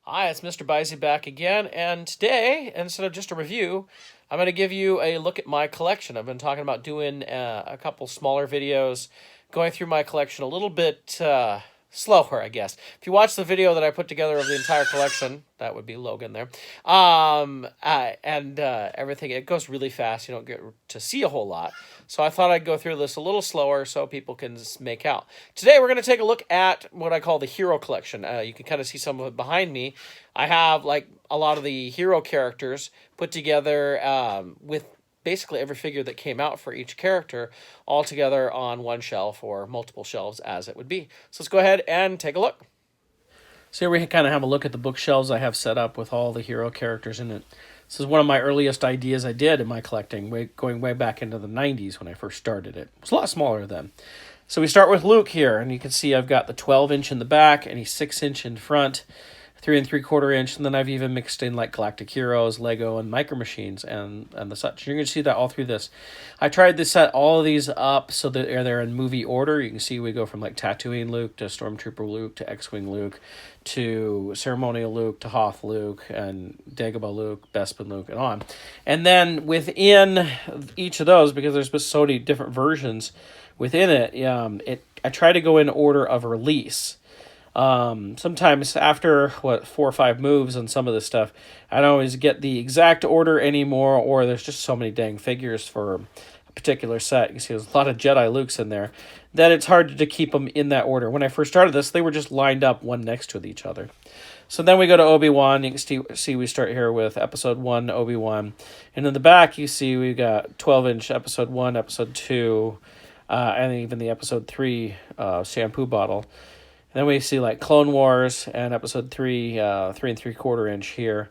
Hi, it's MrByZ back again, and today, instead of just a review, I'm going to give you a look at my collection. I've been talking about doing a couple smaller videos, going through my collection a little bit slower, I guess. If you watch the video that I put together of the entire collection, that would be Logan there, and everything, it goes really fast. You don't get to see a whole lot. So I thought I'd go through this a little slower so people can make out. Today we're going to take a look at what I call the hero collection. You can kind of see some of it behind me. I have like a lot of the hero characters put together with basically every figure that came out for each character all together on one shelf or multiple shelves as it would be. So let's go ahead and take a look. So here we kind of have a look at the bookshelves I have set up with all the hero characters in it. This is one of my earliest ideas I did in my collecting, going way back into the 90s when I first started it. It was a lot smaller then. So we start with Luke here, and you can see I've got the 12-inch in the back and a 6-inch in front, 3 3/4 inch, and then I've even mixed in like Galactic Heroes, Lego, and Micro Machines and the such. You're going to see that all through this. I tried to set all of these up so that they're in movie order. You can see we go from like Tatooine Luke to Stormtrooper Luke to X-Wing Luke to Ceremonial Luke to Hoth Luke and Dagobah Luke, Bespin Luke, and on. And then within each of those, because there's so many different versions within it, I try to go in order of release. Sometimes after 4 or 5 moves on some of this stuff, I don't always get the exact order anymore, or there's just so many dang figures for a particular set. You can see there's a lot of Jedi Lukes in there that it's hard to keep them in that order. When I first started this, they were just lined up one next to each other. So then we go to Obi-Wan. You can see we start here with Episode 1, Obi-Wan. And in the back, you see we got 12-inch Episode 1, Episode 2, and even the Episode 3 shampoo bottle. And then we see like Clone Wars and Episode 3, 3 3/4 inch here.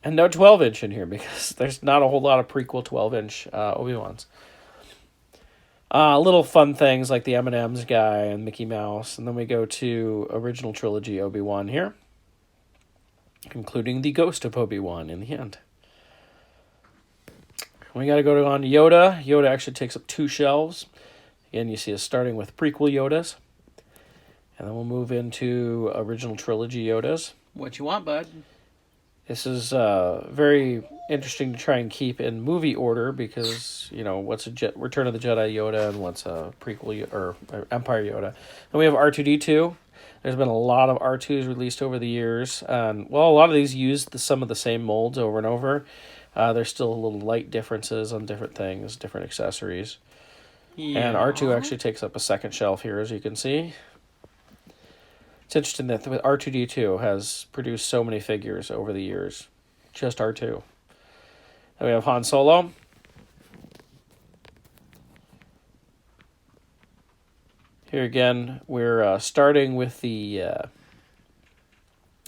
And no 12-inch in here because there's not a whole lot of prequel 12-inch Obi-Wans. Little fun things like the M&M's guy and Mickey Mouse. And then we go to original trilogy Obi-Wan here, including the ghost of Obi-Wan in the end. We got to go on Yoda. Yoda actually takes up 2 shelves. Again, you see us starting with prequel Yodas. And then we'll move into original trilogy Yodas. What you want, bud? This is very interesting to try and keep in movie order because, you know, what's a Return of the Jedi Yoda and what's a prequel or Empire Yoda. And we have R2-D2. There's been a lot of R2s released over the years. Well, a lot of these use some of the same molds over and over. There's still little light differences on different things, different accessories. Yeah. And R2 actually takes up a second shelf here, as you can see. It's interesting that with R2-D2 has produced so many figures over the years. Just R2. Then we have Han Solo. Here again, we're starting with the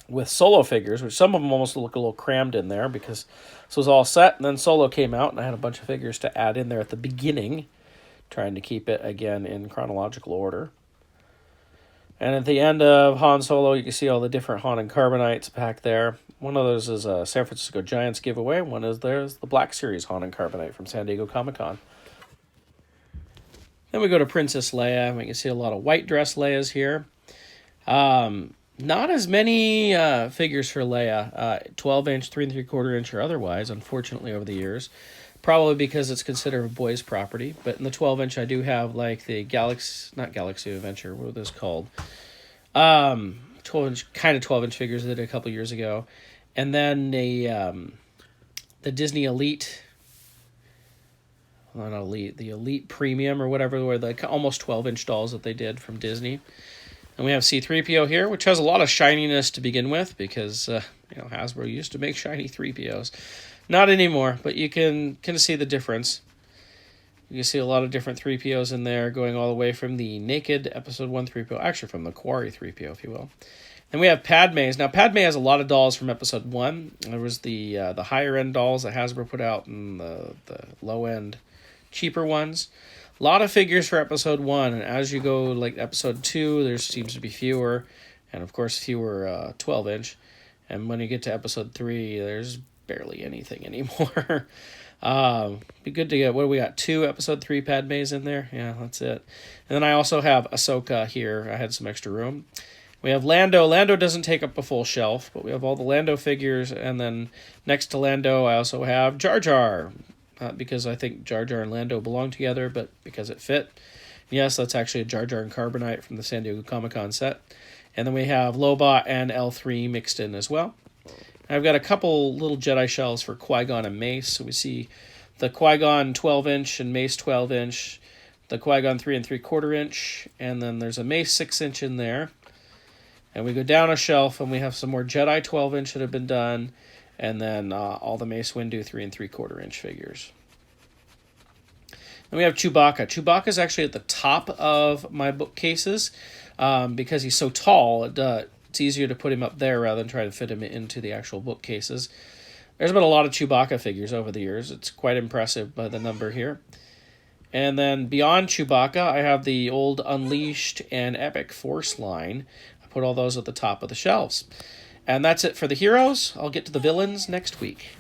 with Solo figures, which some of them almost look a little crammed in there because this was all set, and then Solo came out, and I had a bunch of figures to add in there at the beginning, trying to keep it, again, in chronological order. And at the end of Han Solo, you can see all the different Han and Carbonites back there. One of those is a San Francisco Giants giveaway. One is there's the Black Series Han and Carbonite from San Diego Comic-Con. Then we go to Princess Leia, and we can see a lot of white dress Leias here. Not as many figures for Leia, 12-inch, 3 3/4 inch, or otherwise, unfortunately, over the years. Probably because it's considered a boy's property. But in the 12-inch, I do have like the not Galaxy Adventure, what was this called? 12-inch, kind of 12-inch figures that I did a couple years ago. And then the Disney Elite, well, not Elite, the Elite Premium or whatever, were like almost 12-inch dolls that they did from Disney. And we have C-3PO here, which has a lot of shininess to begin with because Hasbro used to make shiny 3POs. Not anymore, but you can see the difference. You can see a lot of different 3POs in there, going all the way from the naked Episode 1 3PO, actually from the Quarry 3PO, if you will. Then we have Padme's. Now, Padme has a lot of dolls from Episode 1. There was the higher-end dolls that Hasbro put out and the low-end, cheaper ones. A lot of figures for Episode 1, and as you go like Episode 2, there seems to be fewer, and of course fewer 12-inch. And when you get to Episode 3, there's barely anything anymore. Be good to get, what do we got, 2 Episode 3 Padmes in there? Yeah, that's it. And then I also have Ahsoka here. I had some extra room. We have Lando. Lando doesn't take up a full shelf, but we have all the Lando figures. And then next to Lando, I also have Jar Jar. Because I think Jar Jar and Lando belong together, but because it fit. Yes, that's actually a Jar Jar and Carbonite from the San Diego Comic-Con set. And then we have Lobot and L3 mixed in as well. I've got a couple little Jedi shells for Qui-Gon and Mace. So we see the Qui-Gon 12-inch and Mace 12-inch, the Qui-Gon 3 3/4 inch, and then there's a Mace 6-inch in there. And we go down a shelf, and we have some more Jedi 12-inch that have been done, and then all the Mace Windu 3 3/4 inch figures. Then we have Chewbacca. Chewbacca is actually at the top of my bookcases because he's so tall. It's easier to put him up there rather than try to fit him into the actual bookcases. There's been a lot of Chewbacca figures over the years. It's quite impressive by the number here. And then beyond Chewbacca, I have the old Unleashed and Epic Force line. I put all those at the top of the shelves. And that's it for the heroes. I'll get to the villains next week.